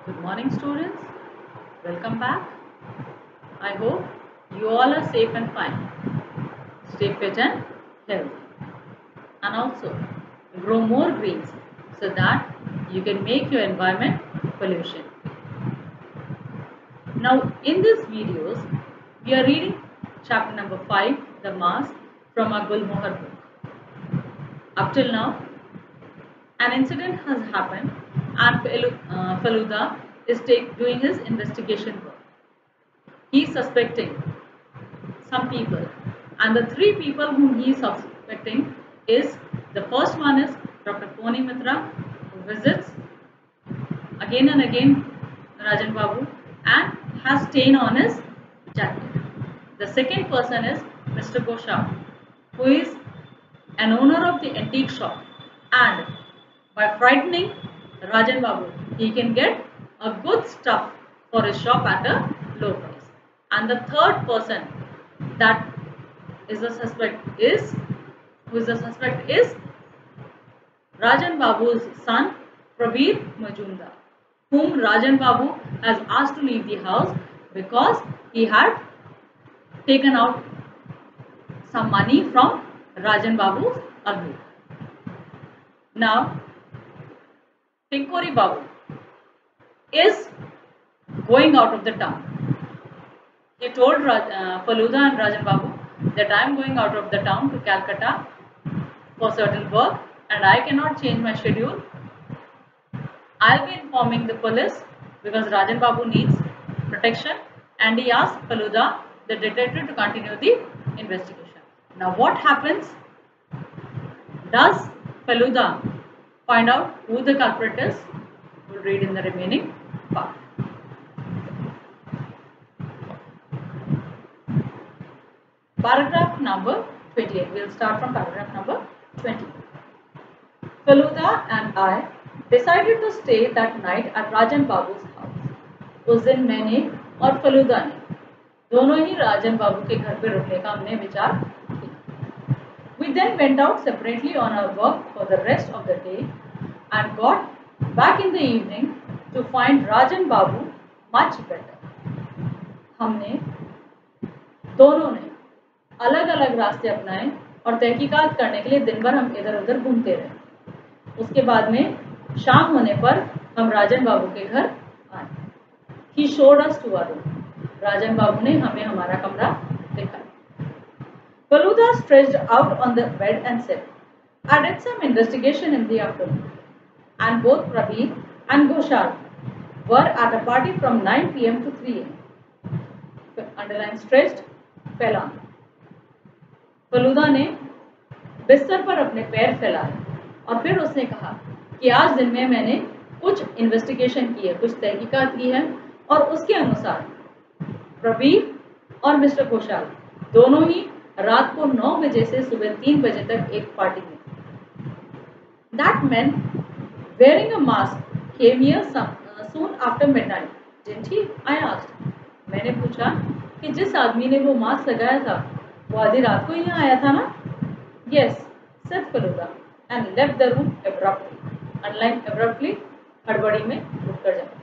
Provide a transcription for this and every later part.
Good morning, students. Welcome back. I hope you all are safe and fine. Stay fit and healthy. And also grow more greens so that you can make your environment pollution. Now, in these videos, we are reading chapter number 5, The Mask, from our Gulmohar book. Up till now, an incident has happened and Faluda is doing his investigation work. He is suspecting some people, and the three people whom he is suspecting is, the first one is Dr. Poni Mitra, who visits again and again Rajan Babu and has stain on his jacket. The second person is Mr. Ghoshal, who is an owner of the antique shop, and by frightening Rajan Babu, he can get a good stuff for his shop at a low price. And the third person that is the suspect is, Rajan Babu's son Prabir Majumdar, whom Rajan Babu has asked to leave the house because he had taken out some money from Rajan Babu's albu. Now, Tinkori Babu is going out of the town. He told Faluda and Rajan Babu that I am going out of the town to Calcutta for certain work and I cannot change my schedule. I will be informing the police because Rajan Babu needs protection, and he asked Faluda, the detective, to continue the investigation. Now what happens? Does Faluda find out who the culprit is? We'll read in the remaining part. Paragraph number 28. We'll start from paragraph number 20. Faluda and I decided to stay that night at Rajan Babu's house. उस दिन मैंने और फलूदा ने दोनों ही राजन बाबू के घर पर रुकने का हमने विचार किया. We then went out separately on our work for the rest of the day and got back in the evening to find Rajan Babu much better. हमने दोनों ने अलग अलग रास्ते अपनाए और तहकीकात करने के लिए दिन भर हम इधर उधर घूमते रहे. उसके बाद में शाम होने पर हम राजन बाबू के घर आए. He showed us to our room. राजन बाबू ने हमें हमारा कमरा दिखाया. Faluda stretched out on the bed and said, I did some investigation in the afternoon, and both Prabir and Ghoshal were at a party from 9 p.m. to 3 a.m. Underline stretched, fell on. Falooda ने बिस्तर पर अपने पैर फैलाए और फिर उसने कहा कि आज दिन में मैंने कुछ इन्वेस्टिगेशन की है, कुछ तहकीकात की है, और उसके अनुसार प्रबीर और मिस्टर घोषाल दोनों ही रात को 9 बजे से सुबह 3 बजे तक एक पार्टी में थे. That man wearing a mask came here soon after midnight, didn't he? I asked. मैंने पूछा कि जिस आदमी ने वो मास्क लगाया था वो आधी रात को यहाँ आया था ना? Yes, said Faluda and left the room abruptly. Underline abruptly, हड़बड़ी में उठकर जाना.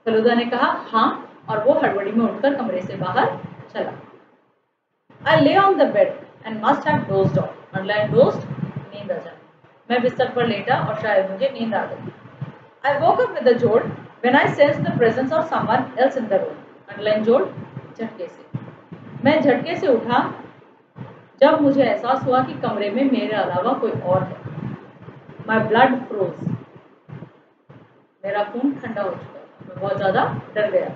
फलूदा ने कहा हाँ, और वो हड़बड़ी में उठकर कमरे से बाहर चला. I lay on the bed and must have dozed off. Underline dozed, नींद आ जाना. मैं बिस्तर पर लेटा और शायद मुझे नींद आ गई. I woke up with a jolt when I sensed the presence of someone else in the room. Underline jolt, झटके से. मैं झटके से उठा जब मुझे एहसास हुआ कि कमरे में मेरे अलावा कोई और है. My blood froze. मेरा खून ठंडा हो चुका था. मैं बहुत ज़्यादा डर गया.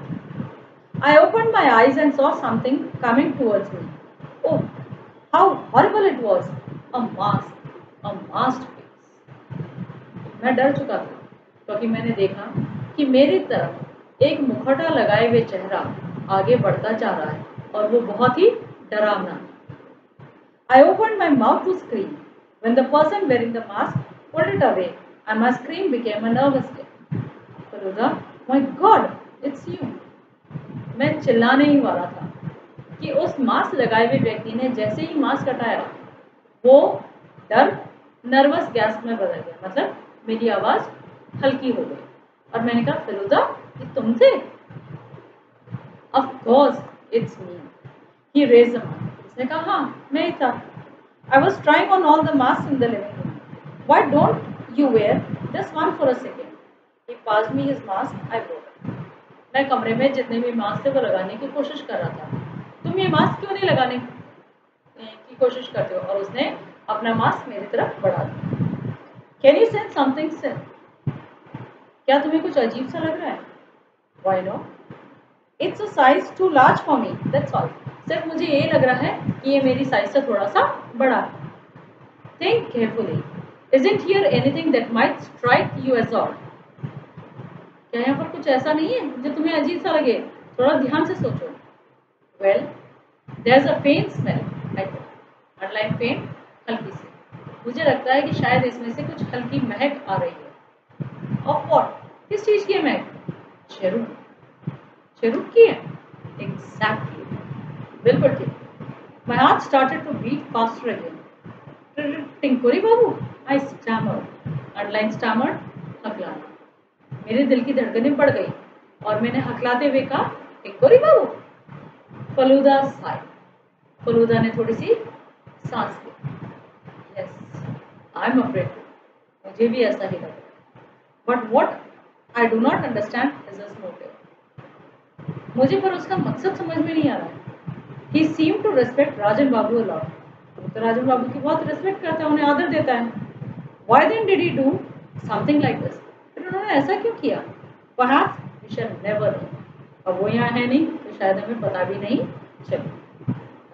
I opened my eyes and saw something coming towards me. Oh, how horrible it was! A masked face. मैं डर चुका था क्योंकि मैंने देखा कि मेरी तरफ एक मुखौटा लगाए हुए चेहरा आगे बढ़ता जा रहा है और वो बहुत ही डरावना. I opened my mouth to scream when the person wearing the mask pulled it away and my scream became a nervous scream. Faluda, my God, it's you. मैं चिल्लाने ही वाला था कि उस मास्क लगाए हुए व्यक्ति ने जैसे ही मास्क हटाया वो डर नर्वस गैस में बदल गया. मतलब मेरी आवाज़ हल्की हो गई. और मैंने कहा फेलुदा ये तुम थे? Of course it's me. He raised a hand. उसने कहा हाँ मैं ही था। I was trying on all the mask in the living room. Why don't you wear just one for a second? He passed me his mask. I broke. मैं कमरे में जितने भी मास्क थे वो लगाने की कोशिश कर रहा था। तुम ये मास्क क्यों नहीं लगाने की कोशिश करते हो? और उसने अपना मास्क मेरी तरफ बढ़ा दिया। Can you sense something sir? क्या तुम्हें कुछ अजीब सा लग रहा है? Why no? It's a size too large for me, that's all. सिर्फ मुझे ये लग रहा है कि ये मेरी साइज से थोड़ा सा बड़ा है। Think carefully. Isn't here anything that might strike you as odd? क्या यहाँ पर कुछ ऐसा नहीं है जो तुम्हें अजीब सा लगे? थोड़ा ध्यान से सोचो। वेल देयर इज अ फेंट स्मेल। आई थॉट अंडरलाइन फेंट, हल्की सी। मुझे लगता है कि शायद इसमें से कुछ हल्की महक आ रही है। Of what? किस चीज की है महक? चेरू। चेरू की है? एग्जैक्टली, बिल्कुल ठीक। My heart started to beat faster again. Tinkuri Babu? I stammered. Underline stammered, हकलाना। मेरे दिल की धड़कनें बढ़ गई और मैंने हकलाते हुए कहा टिंकुरी बाबू। फलूदा साइड। फलूदा ने थोड़ी सी सांस ली। Yes I am afraid too. मुझे भी ऐसा ही लग रहा है। But what I do not understand is this motive. मुझे पर उसका मकसद समझ में नहीं आ रहा है। He seem to respect Rajan Babu a lot. वो तो राजन बाबू की बहुत रिस्पेक्ट करता है, उन्हें आदर देता है। Why then did he do something like this? फिर उन्होंने ऐसा क्यों किया? Perhaps we shall never know. अब वो यहाँ है नहीं तो शायद हमें पता भी नहीं चले।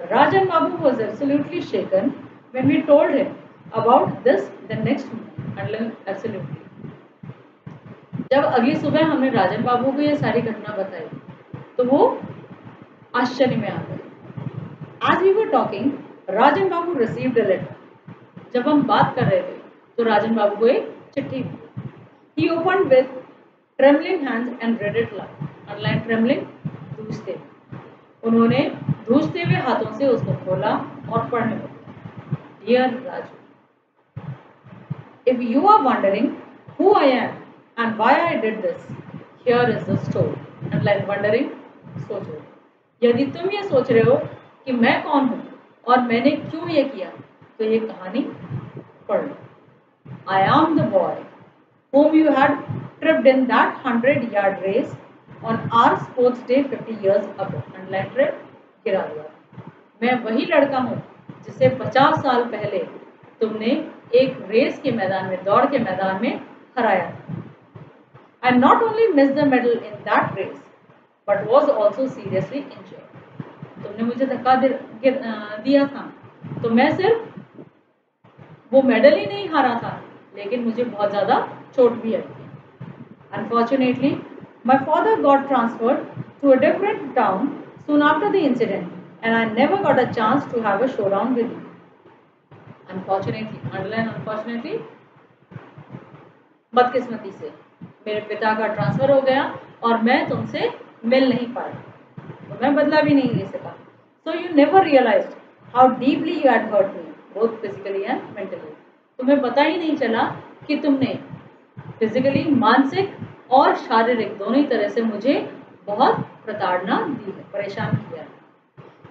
Rajan Babu was absolutely shaken when we told him about this the next morning. Absolutely. जब अगली सुबह हमने राजन बाबू को ये सारी घटना बताई तो वो आश्चर्य में आ गए। As we were talking, Rajan Babu received a letter. जब हम बात कर रहे थे तो राजन बाबू को एक चिट्ठी मिली। He opened with trembling hands and read it loud. Underline trembling, धूसते। उन्होंने धूसते हुए हाथों से उसको खोला और पढ़ने लगे। Dear Raju, if you are wondering who I am and why I did this, here is the story. Underline wondering, सोचो। यदि तुम ये सोच रहे हो कि मैं कौन हूं और मैंने क्यों ये किया तो ये कहानी पढ़ लो। I am the boy whom you had tripped in that 100-yard race on our sports day 50 years ago. Underline trip, गिरा दिया। मैं वही लड़का हूँ जिसे 50 साल पहले तुमने एक रेस के मैदान में, दौड़ के मैदान में हराया था। I not only missed the medal in that race, but was also seriously injured. तुमने मुझे धक्का दिया था तो मैं सिर्फ वो मेडल ही नहीं हारा था लेकिन मुझे बहुत ज़्यादा चोट भी आई थी। Unfortunately, my father got transferred to a different town soon after the incident, and I never got a chance to have a showdown with you. Unfortunately, underline unfortunately, बदकिस्मती से मेरे पिता का ट्रांसफर हो गया और मैं तुमसे मिल नहीं पाया, तो मैं बदला भी नहीं ले सका। So you never realized how deeply you had hurt me, both physically and mentally. तुम्हें पता ही नहीं चला कि तुमने फिजिकली, मानसिक और शारीरिक दोनों ही तरह से मुझे बहुत प्रताड़ना दी है, परेशान किया है।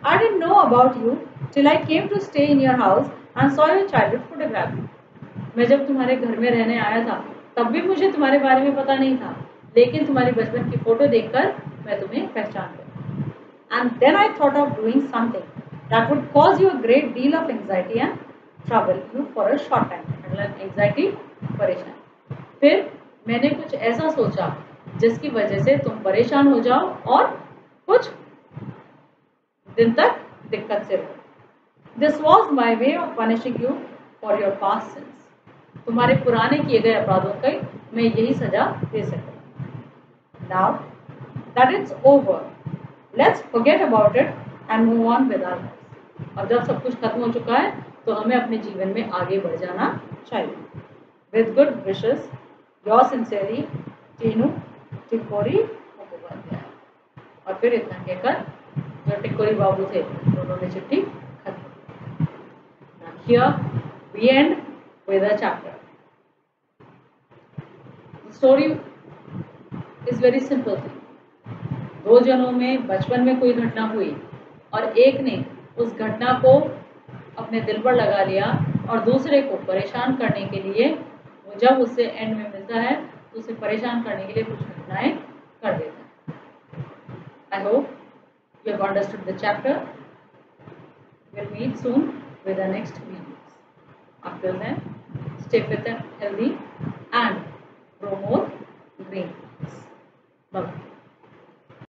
I didn't know about you till I came to stay in your house and saw your childhood photograph. मैं जब तुम्हारे घर में रहने आया था तब भी मुझे तुम्हारे बारे में पता नहीं था, लेकिन तुम्हारी बचपन की फोटो देखकर मैं तुम्हें पहचान गया। And then I thought of doing something that would cause you a great deal of anxiety and trouble you for a short time. मतलब एंजाइटी, परेशानी। फिर मैंने कुछ ऐसा सोचा जिसकी वजह से तुम परेशान हो जाओ और कुछ दिन तक दिक्कत से रहो। This was my way of punishing you for your past since. तुम्हारे पुराने किए गए अपराधों की मैं यही सजा दे सकता। Now that it's over, let's forget about it and move on with our lives. अब जब सब कुछ खत्म हो चुका है तो हमें अपने जीवन में आगे बढ़ जाना चाहिए। With good wishes, yours sincerely, Tinu Tikori Mukhopadhyay. और फिर इतना कहकर जो टिकोरी बाबू थे उन्होंने चिट्ठी खत्म। Here we end with a chapter. The story is very simple thing. दो जनों में बचपन में कोई घटना हुई और एक ने उस घटना को अपने दिल पर लगा लिया और दूसरे को परेशान करने के लिए वो जब उससे एंड में मिलता है तो उसे परेशान करने के लिए कुछ घटनाएं कर देता है। I hope you have understood the chapter. We'll meet soon with the next videos. Until then, stay fit and healthy and grow more green. Bye.